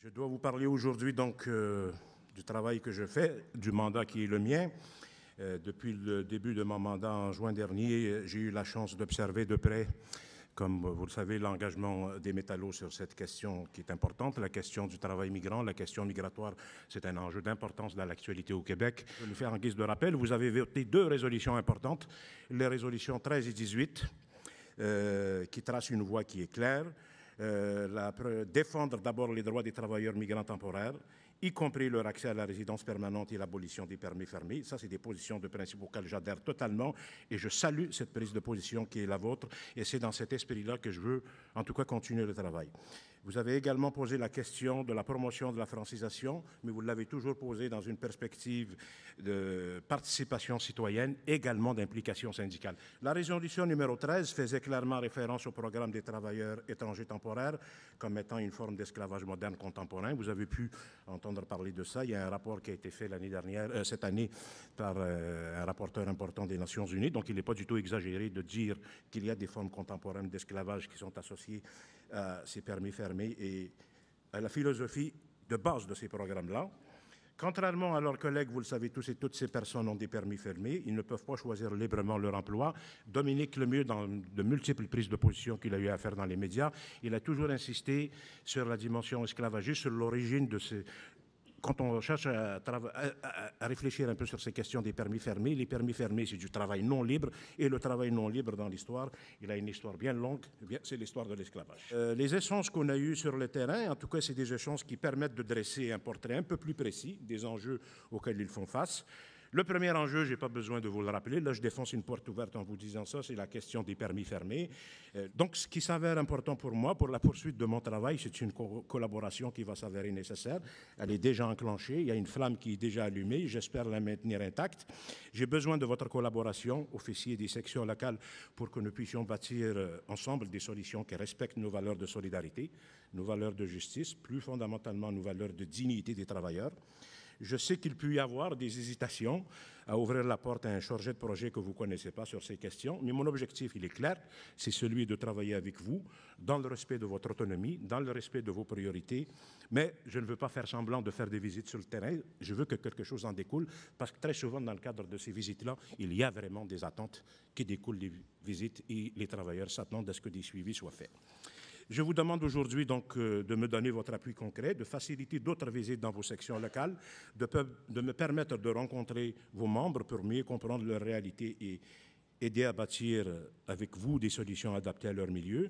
Je dois vous parler aujourd'hui donc du travail que je fais, du mandat qui est le mien. Depuis le début de mon mandat en juin dernier, j'ai eu la chance d'observer de près, comme vous le savez, l'engagement des métallos sur cette question qui est importante, la question du travail migrant, la question migratoire, c'est un enjeu d'importance dans l'actualité au Québec. Je vais le faire en guise de rappel, vous avez voté 2 résolutions importantes, les résolutions 13 et 18, qui tracent une voie qui est claire. Défendre d'abord les droits des travailleurs migrants temporaires, y compris leur accès à la résidence permanente et l'abolition des permis fermés. Ça, c'est des positions de principe auxquelles j'adhère totalement et je salue cette prise de position qui est la vôtre et c'est dans cet esprit-là que je veux, en tout cas, continuer le travail. Vous avez également posé la question de la promotion de la francisation, mais vous l'avez toujours posée dans une perspective de participation citoyenne, également d'implication syndicale. La résolution numéro 13 faisait clairement référence au programme des travailleurs étrangers temporaires comme étant une forme d'esclavage moderne contemporain. Vous avez pu entendre parler de ça. Il y a un rapport qui a été fait cette année par un rapporteur important des Nations Unies, donc il n'est pas du tout exagéré de dire qu'il y a des formes contemporaines d'esclavage qui sont associées à ces permis fermés et à la philosophie de base de ces programmes-là. Contrairement à leurs collègues, vous le savez tous et toutes, ces personnes ont des permis fermés. Ils ne peuvent pas choisir librement leur emploi. Dominique Lemieux, dans de multiples prises de position qu'il a eu à faire dans les médias, il a toujours insisté sur la dimension esclavagiste, sur l'origine de ces... Quand on cherche à réfléchir un peu sur ces questions des permis fermés, les permis fermés, c'est du travail non libre, et le travail non libre dans l'histoire, il a une histoire bien longue, c'est l'histoire de l'esclavage. Les échanges qu'on a eus sur le terrain, en tout cas, c'est des échanges qui permettent de dresser un portrait un peu plus précis des enjeux auxquels ils font face. Le premier enjeu, je n'ai pas besoin de vous le rappeler, là je défonce une porte ouverte en vous disant ça, c'est la question des permis fermés. Donc ce qui s'avère important pour moi, pour la poursuite de mon travail, c'est une collaboration qui va s'avérer nécessaire. Elle est déjà enclenchée, il y a une flamme qui est déjà allumée, j'espère la maintenir intacte. J'ai besoin de votre collaboration, officiers des sections locales, pour que nous puissions bâtir ensemble des solutions qui respectent nos valeurs de solidarité, nos valeurs de justice, plus fondamentalement nos valeurs de dignité des travailleurs. Je sais qu'il peut y avoir des hésitations à ouvrir la porte à un chargé de projet que vous ne connaissez pas sur ces questions, mais mon objectif, il est clair, c'est celui de travailler avec vous dans le respect de votre autonomie, dans le respect de vos priorités, mais je ne veux pas faire semblant de faire des visites sur le terrain, je veux que quelque chose en découle, parce que très souvent, dans le cadre de ces visites-là, il y a vraiment des attentes qui découlent des visites et les travailleurs s'attendent à ce que des suivis soient faits. Je vous demande aujourd'hui donc de me donner votre appui concret, de faciliter d'autres visites dans vos sections locales, de me permettre de rencontrer vos membres pour mieux comprendre leur réalité et aider à bâtir avec vous des solutions adaptées à leur milieu.